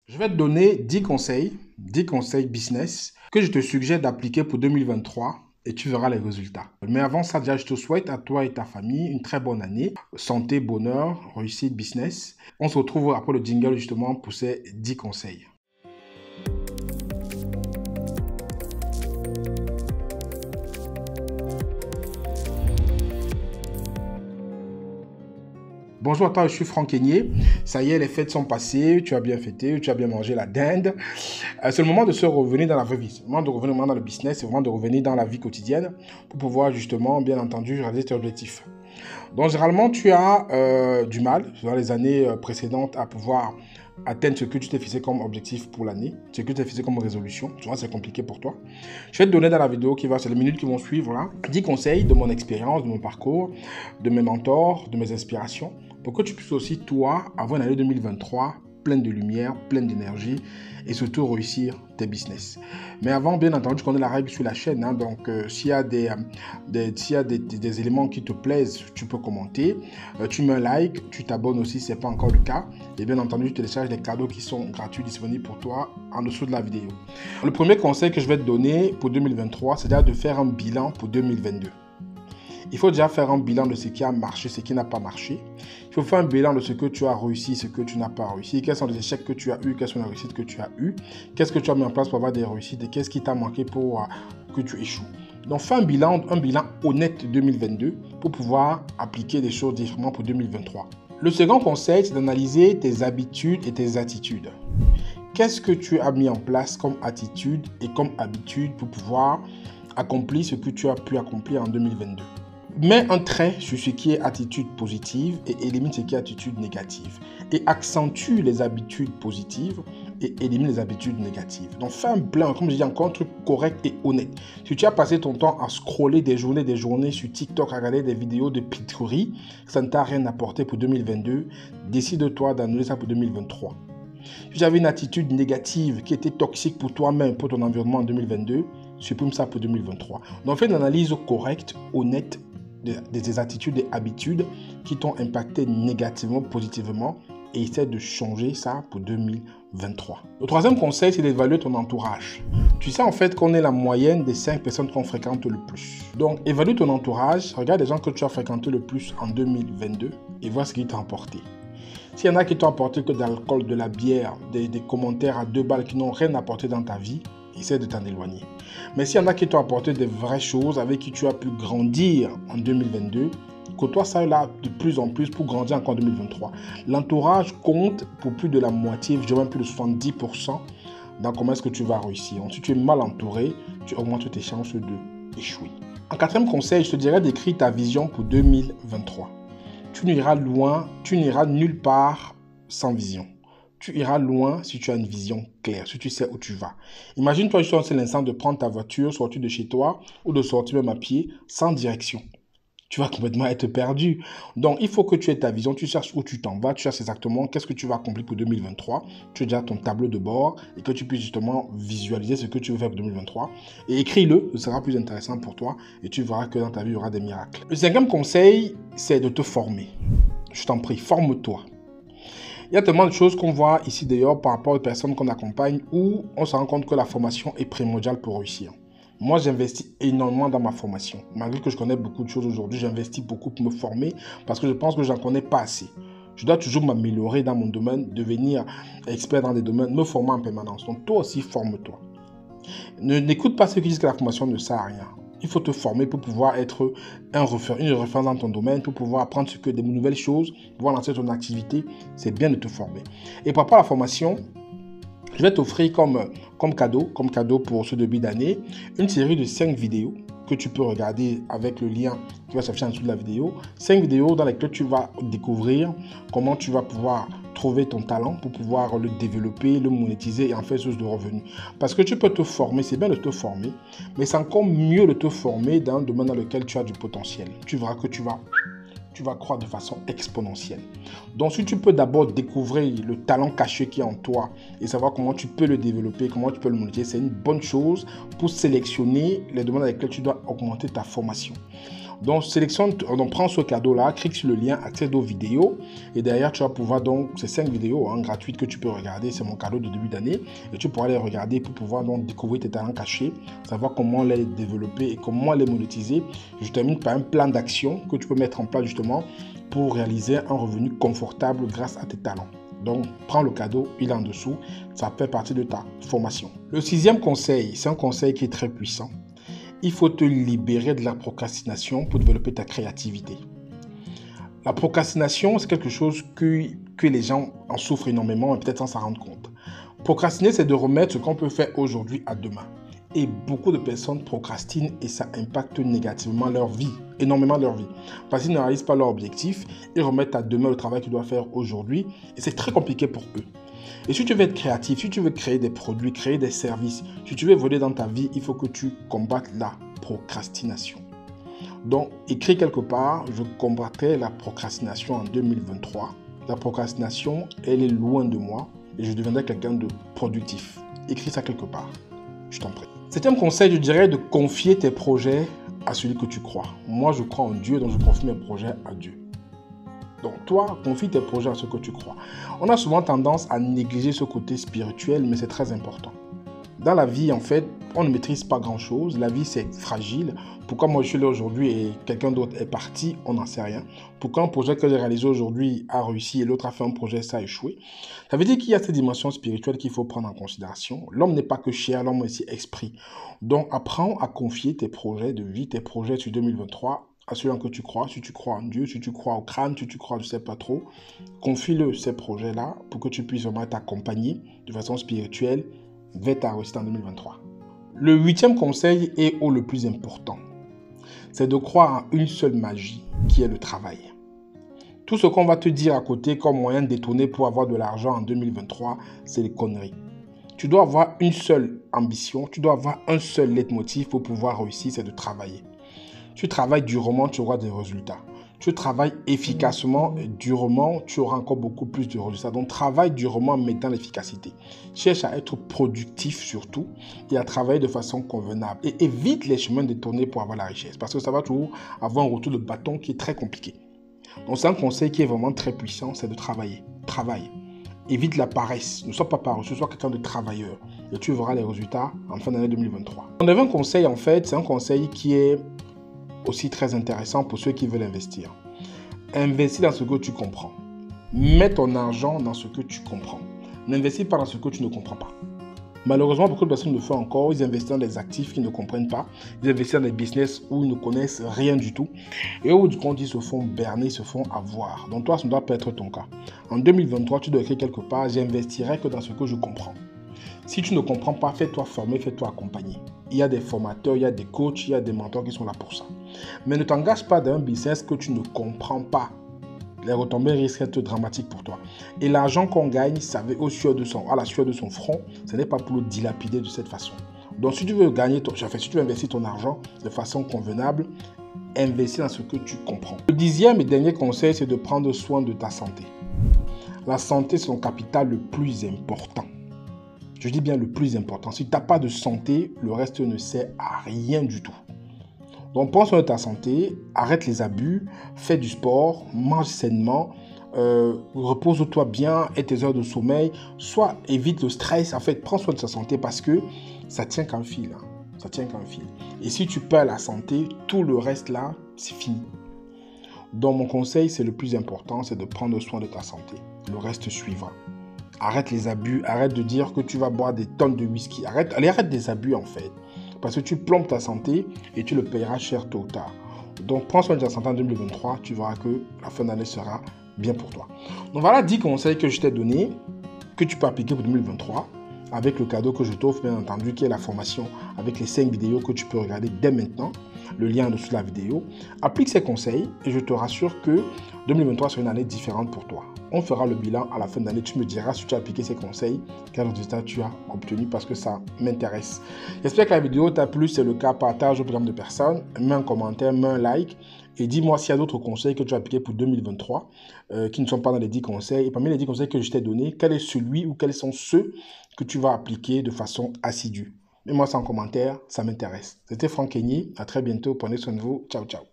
Je vais te donner 10 conseils business que je te suggère d'appliquer pour 2023 et tu verras les résultats. Mais avant ça, déjà, je te souhaite à toi et ta famille une très bonne année. Santé, bonheur, réussite, business. On se retrouve après le jingle justement pour ces 10 conseils. Bonjour à toi, je suis Franck Kenyé. Ça y est, les fêtes sont passées, tu as bien fêté, tu as bien mangé la dinde. C'est le moment de se revenir dans la vraie vie, c'est le moment de revenir dans le business, c'est le moment de revenir dans la vie quotidienne pour pouvoir justement, bien entendu, réaliser tes objectifs. Donc généralement, tu as du mal dans les années précédentes à pouvoir atteindre ce que tu t'es fixé comme objectif pour l'année, ce que tu t'es fixé comme résolution. Tu vois, c'est compliqué pour toi. Je vais te donner dans la vidéo qui va, c'est les minutes qui vont suivre, là, 10 conseils de mon expérience, de mon parcours, de mes mentors, de mes inspirations, pour que tu puisses aussi, toi, avoir une année 2023 pleine de lumière, pleine d'énergie et surtout réussir tes business. Mais avant, bien entendu, tu connais la règle sur la chaîne. Hein, donc, s'il y a des éléments qui te plaisent, tu peux commenter. Tu mets un like, tu t'abonnes aussi si ce n'est pas encore le cas. Et bien entendu, tu télécharges des cadeaux qui sont gratuits, disponibles pour toi en dessous de la vidéo. Le premier conseil que je vais te donner pour 2023, c'est déjà de faire un bilan pour 2022. Il faut déjà faire un bilan de ce qui a marché, ce qui n'a pas marché. Il faut faire un bilan de ce que tu as réussi, ce que tu n'as pas réussi. Quels sont les échecs que tu as eus, quelles sont les réussites que tu as eues. Qu'est-ce que tu as mis en place pour avoir des réussites et qu'est-ce qui t'a manqué pour que tu échoues. Donc, fais un bilan honnête 2022 pour pouvoir appliquer des choses différemment pour 2023. Le second conseil, c'est d'analyser tes habitudes et tes attitudes. Qu'est-ce que tu as mis en place comme attitude et comme habitude pour pouvoir accomplir ce que tu as pu accomplir en 2022? Mets un trait sur ce qui est attitude positive et élimine ce qui est attitude négative. Et accentue les habitudes positives et élimine les habitudes négatives. Donc fais un plan, comme je dis encore, un truc correct et honnête. Si tu as passé ton temps à scroller des journées sur TikTok, à regarder des vidéos de pitrerie, ça ne t'a rien apporté pour 2022, décide-toi d'annuler ça pour 2023. Si tu avais une attitude négative qui était toxique pour toi-même, pour ton environnement en 2022, supprime ça pour 2023. Donc fais une analyse correcte, honnête, des attitudes et habitudes qui t'ont impacté négativement, positivement et essaie de changer ça pour 2023. Le troisième conseil, c'est d'évaluer ton entourage. Tu sais en fait qu'on est la moyenne des 5 personnes qu'on fréquente le plus. Donc évalue ton entourage, regarde les gens que tu as fréquentés le plus en 2022 et vois ce qu'ils t'ont apporté. S'il y en a qui t'ont apporté que de l'alcool, de la bière, des commentaires à 2 balles qui n'ont rien apporté dans ta vie, essaie de t'en éloigner. Mais s'il y en a qui t'ont apporté des vraies choses avec qui tu as pu grandir en 2022, côtoie ça là de plus en plus pour grandir encore en 2023. L'entourage compte pour plus de la moitié, je dirais même plus de 70% dans comment est-ce que tu vas réussir. Si tu es mal entouré, tu augmentes tes chances d'échouer. En quatrième conseil, je te dirais d'écrire ta vision pour 2023. Tu n'iras loin, tu n'iras nulle part sans vision. Tu iras loin si tu as une vision claire, si tu sais où tu vas. Imagine-toi juste c'est l'instant de prendre ta voiture, sortir de chez toi ou de sortir même à pied sans direction. Tu vas complètement être perdu. Donc, il faut que tu aies ta vision, tu cherches où tu t'en vas, tu cherches exactement qu'est-ce que tu vas accomplir pour 2023. Tu as déjà ton tableau de bord et que tu puisses justement visualiser ce que tu veux faire pour 2023. Et écris-le, ce sera plus intéressant pour toi et tu verras que dans ta vie, il y aura des miracles. Le cinquième conseil, c'est de te former. Je t'en prie, forme-toi. Il y a tellement de choses qu'on voit ici d'ailleurs par rapport aux personnes qu'on accompagne où on se rend compte que la formation est primordiale pour réussir. Moi, j'investis énormément dans ma formation. Malgré que je connais beaucoup de choses aujourd'hui, j'investis beaucoup pour me former parce que je pense que je n'en connais pas assez. Je dois toujours m'améliorer dans mon domaine, devenir expert dans des domaines, me former en permanence. Donc toi aussi, forme-toi. N'écoute pas ceux qui disent que la formation ne sert à rien. Il faut te former pour pouvoir être une référence dans ton domaine, pour pouvoir apprendre des nouvelles choses, pouvoir lancer ton activité. C'est bien de te former. Et par rapport à la formation, je vais t'offrir comme cadeau pour ce début d'année, une série de 5 vidéos que tu peux regarder avec le lien qui va s'afficher en dessous de la vidéo. 5 vidéos dans lesquelles tu vas découvrir comment tu vas pouvoir trouver ton talent pour pouvoir le développer, le monétiser et en faire source de revenus. Parce que tu peux te former, c'est bien de te former, mais c'est encore mieux de te former dans un domaine dans lequel tu as du potentiel. Tu verras que tu vas croître de façon exponentielle. Donc, si tu peux d'abord découvrir le talent caché qui est en toi et savoir comment tu peux le développer, comment tu peux le monétiser, c'est une bonne chose pour sélectionner les domaines dans lesquels tu dois augmenter ta formation. Donc, prends ce cadeau-là, clique sur le lien, accède aux vidéos. Et derrière, tu vas pouvoir donc, c'est 5 vidéos gratuites que tu peux regarder. C'est mon cadeau de début d'année. Et tu pourras les regarder pour pouvoir donc découvrir tes talents cachés, savoir comment les développer et comment les monétiser. Je termine par un plan d'action que tu peux mettre en place justement pour réaliser un revenu confortable grâce à tes talents. Donc, prends le cadeau, il est en dessous. Ça fait partie de ta formation. Le 6e conseil, c'est un conseil qui est très puissant. Il faut te libérer de la procrastination pour développer ta créativité. La procrastination, c'est quelque chose que les gens en souffrent énormément et peut-être sans s'en rendre compte. Procrastiner, c'est de remettre ce qu'on peut faire aujourd'hui à demain. Et beaucoup de personnes procrastinent et ça impacte négativement leur vie, énormément leur vie. Parce qu'ils ne réalisent pas leur objectif, ils remettent à demain le travail qu'ils doivent faire aujourd'hui et c'est très compliqué pour eux. Et si tu veux être créatif, si tu veux créer des produits, créer des services, si tu veux évoluer dans ta vie, il faut que tu combattes la procrastination. Donc, écris quelque part, je combattrai la procrastination en 2023. La procrastination, elle est loin de moi et je deviendrai quelqu'un de productif. Écris ça quelque part, je t'en prie. 7e conseil, je dirais de confier tes projets à celui que tu crois. Moi, je crois en Dieu, donc je confie mes projets à Dieu. Donc toi, confie tes projets à ce que tu crois. On a souvent tendance à négliger ce côté spirituel, mais c'est très important. Dans la vie, en fait, on ne maîtrise pas grand-chose. La vie, c'est fragile. Pourquoi moi, je suis là aujourd'hui et quelqu'un d'autre est parti, on n'en sait rien. Pourquoi un projet que j'ai réalisé aujourd'hui a réussi et l'autre a fait un projet, ça a échoué. Ça veut dire qu'il y a cette dimension spirituelle qu'il faut prendre en considération. L'homme n'est pas que chair, l'homme est aussi esprit. Donc, apprends à confier tes projets de vie, tes projets sur 2023 à celui en que tu crois. Si tu crois en Dieu, si tu crois au crâne, si tu crois, je ne sais pas trop, confie-le ces projets-là pour que tu puisses vraiment t'accompagner de façon spirituelle vers ta réussite en 2023. Le 8e conseil est le plus important. C'est de croire en une seule magie qui est le travail. Tout ce qu'on va te dire à côté comme moyen de détourner pour avoir de l'argent en 2023, c'est des conneries. Tu dois avoir une seule ambition, tu dois avoir un seul leitmotiv pour pouvoir réussir, c'est de travailler. Tu travailles durement, tu auras des résultats. Tu travailles efficacement, durement, tu auras encore beaucoup plus de résultats. Donc, travaille durement en mettant l'efficacité. Cherche à être productif surtout et à travailler de façon convenable. Et évite les chemins détournés pour avoir la richesse. Parce que ça va toujours avoir un retour de bâton qui est très compliqué. Donc, c'est un conseil qui est vraiment très puissant, c'est de travailler. Travaille. Évite la paresse. Ne sois pas paresseux, sois quelqu'un de travailleur. Et tu verras les résultats en fin d'année 2023. Mon dernier conseil, en fait, c'est un conseil qui est aussi très intéressant pour ceux qui veulent investir. Investis dans ce que tu comprends. Mets ton argent dans ce que tu comprends. N'investis pas dans ce que tu ne comprends pas. Malheureusement, beaucoup de personnes le font encore. Ils investissent dans des actifs qu'ils ne comprennent pas. Ils investissent dans des business où ils ne connaissent rien du tout. Et au bout du compte, ils se font berner, ils se font avoir. Donc toi, ça ne doit pas être ton cas. En 2023, tu dois écrire quelque part, j'investirai que dans ce que je comprends. Si tu ne comprends pas, fais-toi former, fais-toi accompagner. Il y a des formateurs, il y a des coachs, il y a des mentors qui sont là pour ça. Mais ne t'engage pas dans un business que tu ne comprends pas. Les retombées risquent d'être dramatiques pour toi. Et l'argent qu'on gagne, ça va à la sueur de son front. Ce n'est pas pour le dilapider de cette façon. Donc si tu veux si tu veux investir ton argent de façon convenable, investis dans ce que tu comprends. Le 10e et dernier conseil, c'est de prendre soin de ta santé. La santé, c'est ton capital le plus important. Je dis bien le plus important. Si tu n'as pas de santé, le reste ne sert à rien du tout. Donc, prends soin de ta santé, arrête les abus, fais du sport, mange sainement, repose-toi bien, aie tes heures de sommeil, évite le stress. En fait, prends soin de ta santé parce que ça tient qu'un fil. Ça tient qu'un fil. Et si tu perds la santé, tout le reste là, c'est fini. Donc, mon conseil, c'est le plus important, c'est de prendre soin de ta santé. Le reste suivra. Arrête les abus, arrête de dire que tu vas boire des tonnes de whisky. Arrête des abus en fait. Parce que tu plombes ta santé et tu le payeras cher tôt ou tard. Donc prends soin de ta santé en 2023, tu verras que la fin d'année sera bien pour toi. Donc voilà 10 conseils que je t'ai donnés, que tu peux appliquer pour 2023. Avec le cadeau que je t'offre, bien entendu, qui est la formation avec les 5 vidéos que tu peux regarder dès maintenant. Le lien en dessous de la vidéo. Applique ces conseils et je te rassure que 2023 sera une année différente pour toi. On fera le bilan à la fin d'année. Tu me diras si tu as appliqué ces conseils, quel résultat tu as obtenu parce que ça m'intéresse. J'espère que la vidéo t'a plu. C'est le cas, partage au plus de personnes. Mets un commentaire, mets un like. Et dis-moi s'il y a d'autres conseils que tu as appliqués pour 2023 qui ne sont pas dans les 10 conseils. Et parmi les 10 conseils que je t'ai donnés, quel est celui ou quels sont ceux que tu vas appliquer de façon assidue? Mets-moi ça en commentaire, ça m'intéresse. C'était Franck Kenyé. À très bientôt. Prenez soin de vous. Ciao, ciao.